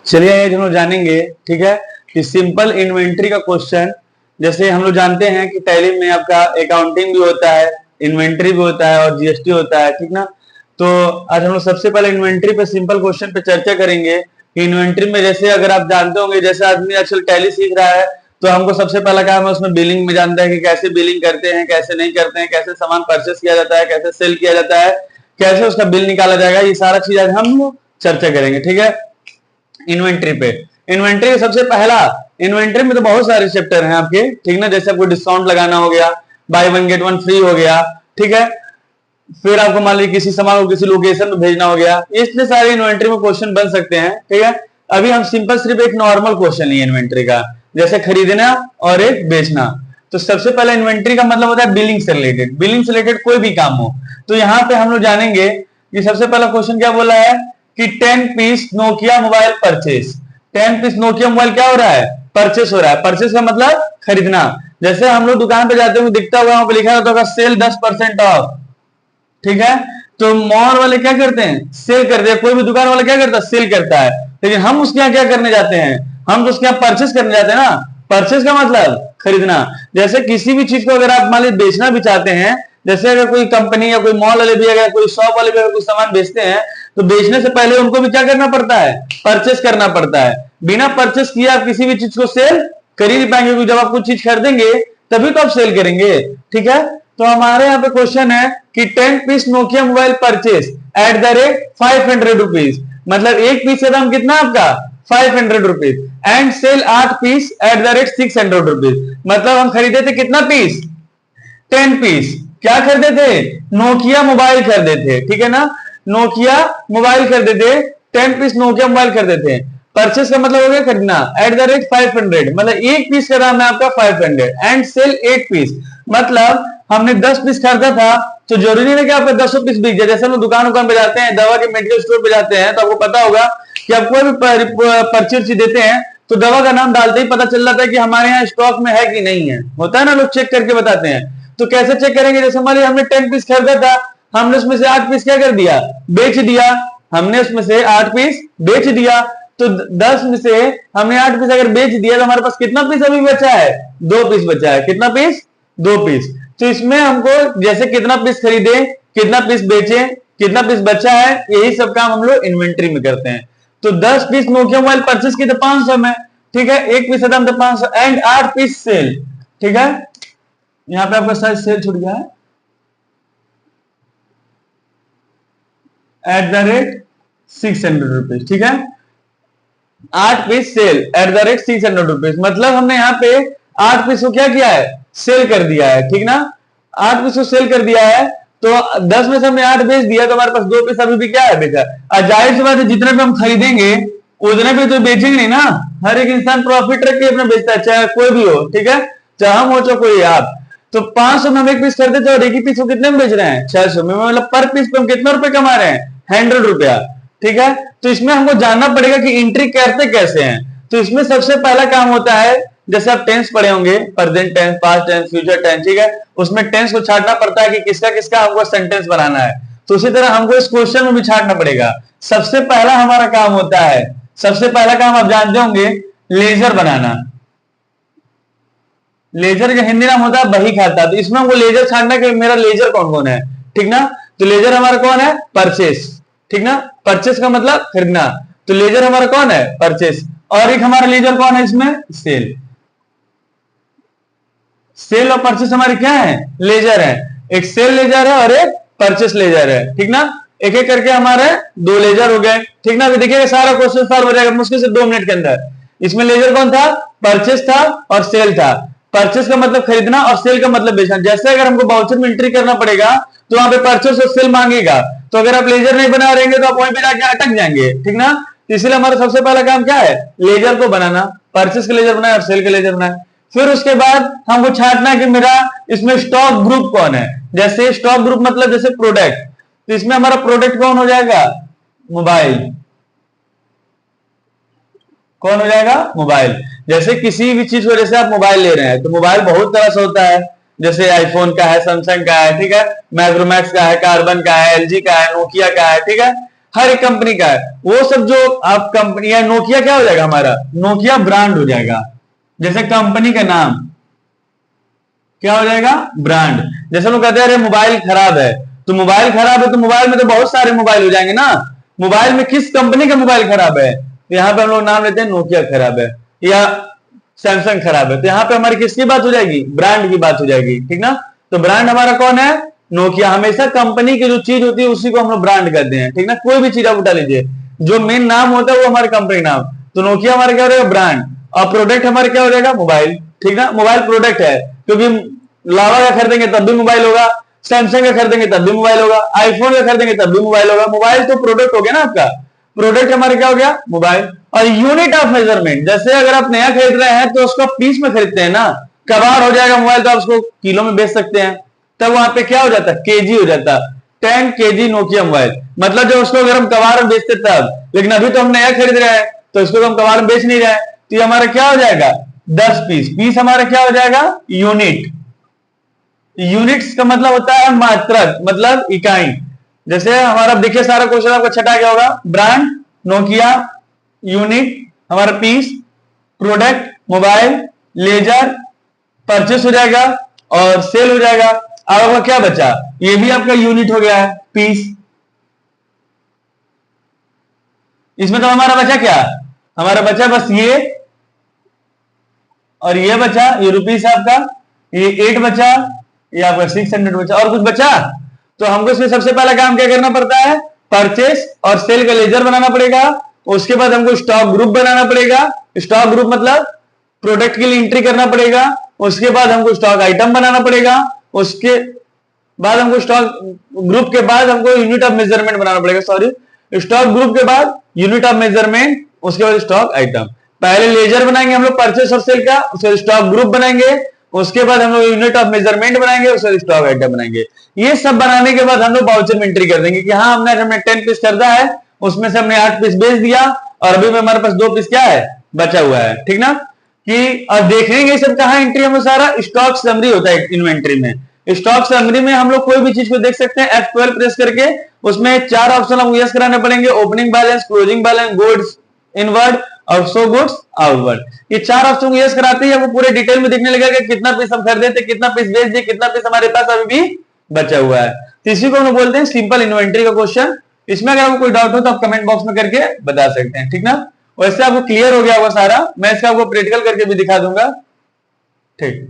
चलिए आज हम लोग जानेंगे, ठीक है, कि सिंपल इन्वेंट्री का क्वेश्चन। जैसे हम लोग जानते हैं कि टैली में आपका अकाउंटिंग भी होता है, इन्वेंट्री भी होता है और जीएसटी होता है, ठीक ना। तो आज हम लोग सबसे पहले इन्वेंट्री पे सिंपल क्वेश्चन पे चर्चा करेंगे कि इन्वेंट्री में जैसे अगर आप जानते होंगे, जैसे आदमी आजकल टैली सीख रहा है तो हमको सबसे पहला काम है उसमें बिलिंग में जानता है कि कैसे बिलिंग करते हैं, कैसे नहीं करते हैं, कैसे सामान परचेस किया जाता है, कैसे सेल किया जाता है, कैसे उसका बिल निकाला जाएगा, ये सारा चीज आज हम लोग चर्चा करेंगे, ठीक है। इन्वेंट्री पे इन्वेंट्री का सबसे पहला, इन्वेंट्री में तो बहुत सारे चैप्टर हैं आपके, ठीक ना। जैसे आपको डिस्काउंट लगाना हो गया, by one get one free हो गया, ठीक है। फिर आपको मान लीजिए किसी सामान को किसी लोकेशन में भेजना हो गया, इतने सारे इन्वेंट्री में क्वेश्चन बन सकते हैं, ठीक है। अभी हम सिंपल सिर्फ एक नॉर्मल क्वेश्चन है इन्वेंट्री का, जैसे खरीदना और एक बेचना। तो सबसे पहले इन्वेंट्री का मतलब होता है बिलिंग से रिलेटेड, बिलिंग से रिलेटेड कोई भी काम हो। तो यहाँ पे हम लोग जानेंगे कि सबसे पहला क्वेश्चन क्या बोला है कि 10 piece Nokia mobile purchase. 10 piece Nokia mobile क्या हो रहा है, परचेस हो रहा है। परचेस का मतलब खरीदना। जैसे हम लोग दुकान पे जाते हैं, दिखता हुआ वहां पे लिखा होता है सेल 10% ऑफ, ठीक है। तो मॉल वाले क्या करते हैं, सेल करते हैं। कोई भी दुकान वाला क्या करता है, सेल करता है। लेकिन हम उसके यहाँ क्या करने जाते हैं, हम तो उसके यहाँ परचेस करने जाते हैं ना। परचेस का मतलब खरीदना। जैसे किसी भी चीज को अगर आप मान लीजिए बेचना भी चाहते हैं, जैसे अगर कोई कंपनी या कोई मॉल वाले भी, अगर कोई शॉप वाले भी अगर कोई सामान बेचते हैं, तो बेचने से पहले उनको भी क्या करना पड़ता है, परचेस करना पड़ता है। बिना परचेस किए आप किसी भी चीज को सेल कर ही नहीं पाएंगे, क्योंकि जब आप कुछ चीज खरीदेंगे तभी तो आप सेल करेंगे, ठीक है। तो हमारे यहाँ पे क्वेश्चन है कि 10 piece Nokia mobile purchase at the rate 500 rupees, मतलब एक पीस का दाम कितना आपका 500 rupees, and sell 8 piece at the rate 600 rupees, मतलब हम खरीदे थे कितना पीस, 10 पीस। क्या खरीदे थे, नोकिया मोबाइल खरीदे थे, ठीक है ना। नोकिया मोबाइल खरीदे थे, 10 पीस नोकिया मोबाइल खरीदे थे। परचेस का मतलब हो गया खरीदना, एट द रेट 500, मतलब एक पीस का दाम है आपका 500, एंड सेल 8 पीस, मतलब हमने 10 पीस खरीदा था, तो जरूरी नहीं है कि आपका 10 पीस बिक जाए। जैसे हम दुकान पे जाते हैं, दवा के मेडिकल स्टोर पे जाते हैं, तो आपको पता होगा कि आप कोई भी पर्चेज देते हैं तो दवा का नाम डालते ही पता चल जाता है कि हमारे यहाँ स्टॉक में है कि नहीं है, होता है ना, लोग चेक करके बताते हैं। तो कैसे चेक करेंगे, जैसे मान लीजिए हमने 10 पीस खरीदा था, हमने उसमें से 8 पीस क्या कर दिया, बेच दिया। हमने उसमें से 8 पीस बेच दिया, तो 10 में से हमने 8 पीस अगर बेच दिया तो हमारे पास कितना पीस अभी बचा है, 2 पीस बचा है। कितना पीस, 2 पीस। तो इसमें हमको जैसे कितना पीस खरीदे, कितना पीस बेचे, कितना पीस बचा है, यही सब काम हम लोग इन्वेंट्री में करते हैं। तो 10 पीस नोकिया मोबाइल परचेस की तो 500 में, ठीक है, एक पीस दाम तो 500, एंड 8 पीस सेल, ठीक है। यहां पे आपका साइज सेल छूट गया है, एट द रेट 600 रुपीज, ठीक है। 8 piece sell at the rate 600 rupees, मतलब हमने यहाँ पे 8 पीस को क्या किया है, सेल कर दिया है, ठीक ना। 8 पीस को सेल कर दिया है, तो 10 में से हमने 8 बेच दिया, तो हमारे पास 2 पीस अभी भी क्या है बेचा। और जाहिर सी बात है जितने पे हम खरीदेंगे उतने पे तो बेचेंगे नहीं ना। हर एक इंसान प्रॉफिट रख के अपना बेचता है, चाहे कोई भी हो, ठीक है, चाहे हम हो चाहे कोई आप। तो 500 में हम एक पीस खरीदे थे और एक ही पीस को कितने में बेच रहे हैं, 600 में, मतलब पर पीस पे हम कितना रुपए कमा रहे हैं, 100 रुपया, ठीक है। तो इसमें हमको जानना पड़ेगा कि एंट्री करते कैसे हैं। तो इसमें सबसे पहला काम होता है, जैसे आप टेंस पढ़े होंगे, present tense, past tense, future tense, ठीक है, उसमें टेंस को छांटना पड़ता है कि किसका किसका हमको सेंटेंस बनाना है। तो उसी तरह हमको इस क्वेश्चन में भी छांटना पड़ेगा। सबसे पहला हमारा काम होता है, सबसे पहला काम आप जानते होंगे, लेजर बनाना। लेजर का हिंदी नाम होता है बही खाता। तो इसमें हमको लेजर छांटना कि मेरा लेजर कौन कौन है, ठीक ना। तो लेजर हमारा कौन है, परचेस, ठीक ना। परचेस का मतलब खरीदना, तो लेजर हमारा कौन है, परचेस। और एक हमारा लेजर कौन है इसमें, सेल। सेल और परचेस हमारे क्या है, लेजर है। एक सेल लेजर है और एक परचेस लेजर है, ठीक ना। एक एक करके हमारे 2 लेजर हो गए, ठीक ना। अभी देखिएगा सारा क्वेश्चन सॉल्व हो जाएगा मुश्किल से 2 मिनट के अंदर। इसमें लेजर कौन था, परचेस था और सेल था। परचेस का मतलब खरीदना और सेल का मतलब बेचना। जैसे अगर हमको बाउचर में एंट्री करना पड़ेगा तो वहां पे परचेस और सेल मांगेगा, तो अगर आप लेजर नहीं बना रहेंगे तो आप वहीं पे जाके अटक जाएंगे, ठीक ना। इसलिए हमारा सबसे पहला काम क्या है, लेजर को बनाना, परचेस का लेजर बनाए और सेल का लेजर बनाए। फिर उसके बाद हमको छांटना कि मेरा इसमें स्टॉक ग्रुप कौन है। जैसे स्टॉक ग्रुप मतलब जैसे प्रोडक्ट, तो इसमें हमारा प्रोडक्ट कौन हो जाएगा, मोबाइल। कौन हो जाएगा, मोबाइल। जैसे किसी भी चीज को, जैसे आप मोबाइल ले रहे हैं तो मोबाइल बहुत तरह से होता है, जैसे आईफोन का है, सैमसंग का है, ठीक है, माइक्रोमैक्स का है, कार्बन का है, एलजी का है, नोकिया का है, ठीक है। हर एक कंपनी का है, वो सब जो आप कंपनी या नोकिया क्या हो जाएगा हमारा, नोकिया ब्रांड हो जाएगा। जैसे कंपनी का नाम क्या हो जाएगा, ब्रांड। जैसे लोग कहते हैं अरे मोबाइल खराब है, तो मोबाइल खराब है तो मोबाइल में तो बहुत सारे मोबाइल हो जाएंगे ना, मोबाइल में किस कंपनी का मोबाइल खराब है, तो यहाँ पे हम लोग नाम लेते हैं नोकिया खराब है या सैमसंग खराब है, तो यहाँ पे हमारी किसकी बात हो जाएगी, ब्रांड की बात हो जाएगी, ठीक ना। तो ब्रांड हमारा कौन है, नोकिया। हमेशा कंपनी की जो चीज होती है उसी को हम लोग ब्रांड कहते हैं, ठीक ना। कोई भी चीज आप उठा लीजिए, जो मेन नाम होता है वो हमारे कंपनी नाम, तो नोकिया हमारा क्या हो जाएगा, ब्रांड। और प्रोडक्ट हमारा क्या हो जाएगा, मोबाइल, ठीक ना। मोबाइल प्रोडक्ट है, क्योंकि लावा का खरीदेंगे तब भी मोबाइल होगा, सैमसंग का खरीदेंगे तब भी मोबाइल होगा, आईफोन का खरीदेंगे तब भी मोबाइल होगा। मोबाइल तो प्रोडक्ट हो गया ना आपका, प्रोडक्ट हमारा क्या हो गया, मोबाइल। और यूनिट ऑफ मेजरमेंट, जैसे अगर आप नया खरीद रहे हैं तो उसको पीस में खरीदते हैं ना, कबाड़ हो जाएगा मोबाइल तो आप उसको किलो में बेच सकते हैं, तब वहां पे क्या हो जाता है, केजी हो जाता, 10 केजी नोकिया मोबाइल। मतलब जब उसको अगर हम कबाड़ में बेचते तब, लेकिन अभी तो हम नया खरीद रहे हैं तो इसको हम कबाड़ में बेच नहीं रहे हैं, तो ये हमारा क्या हो जाएगा, 10 पीस। पीस हमारा क्या हो जाएगा, यूनिट। यूनिट्स का मतलब होता है मात्रक, मतलब इकाई। जैसे हमारा देखिए सारा क्वेश्चन आपको छटा गया होगा, ब्रांड नोकिया, यूनिट हमारा piece, product mobile, ledger purchase हो जाएगा और सेल हो जाएगा। अब आपका क्या बचा, ये भी आपका यूनिट हो गया है, पीस। इसमें तो हमारा बचा क्या, हमारा बचा बस ये और ये बचा, ये रुपीस आपका, ये 8 बचा, ये आपका 600 बचा, और कुछ बचा। तो हमको इसमें सबसे पहला काम क्या करना पड़ता है, परचेस और सेल का लेजर बनाना पड़ेगा। उसके बाद हमको स्टॉक ग्रुप बनाना पड़ेगा, स्टॉक ग्रुप मतलब प्रोडक्ट के लिए एंट्री करना पड़ेगा। उसके बाद हमको स्टॉक आइटम बनाना पड़ेगा, उसके बाद हमको स्टॉक ग्रुप के बाद हमको यूनिट ऑफ मेजरमेंट बनाना पड़ेगा, सॉरी, स्टॉक ग्रुप के बाद यूनिट ऑफ मेजरमेंट, उसके बाद स्टॉक आइटम। पहले लेजर बनाएंगे हम लोग परचेस और सेल का, उसके बाद स्टॉक ग्रुप बनाएंगे, उसके बाद हम लोग यूनिट ऑफ मेजरमेंट बनाएंगे, उसके बाद स्टॉक आइटम बनाएंगे। ये सब बनाने के बाद हम लोग वाउचर में एंट्री कर देंगे कि हाँ हमने 10 पीस खरीदा है, उसमें से हमने 8 पीस बेच दिया और अभी में हमारे पास 2 पीस क्या है, बचा हुआ है, ठीक ना। कि और देखेंगे सब कहां एंट्री, हमें सारा स्टॉक समरी होता है इन्वेंट्री में। स्टॉक समरी में हम लोग कोई भी चीज को देख सकते हैं, F12 प्रेस करके उसमें 4 ऑप्शन हमको यस कराने पड़ेंगे, opening balance, closing balance, goods inward और सो गुड्स आउटवर्ड। ये 4 ऑप्शन को यस कराते ही हमको पूरे डिटेल में दिखने लगेगा कि कितना पीस हम खरीदे थे, कितना पीस बेच दिए, कितना पीस हमारे पास अभी भी बचा हुआ है। तो इसी को हम बोलते हैं सिंपल इन्वेंट्री का क्वेश्चन। इसमें अगर आपको कोई डाउट हो तो आप कमेंट बॉक्स में करके बता सकते हैं, ठीक ना। वैसे आपको क्लियर हो गया होगा सारा, मैं इसका आपको प्रैक्टिकल करके भी दिखा दूंगा, ठीक।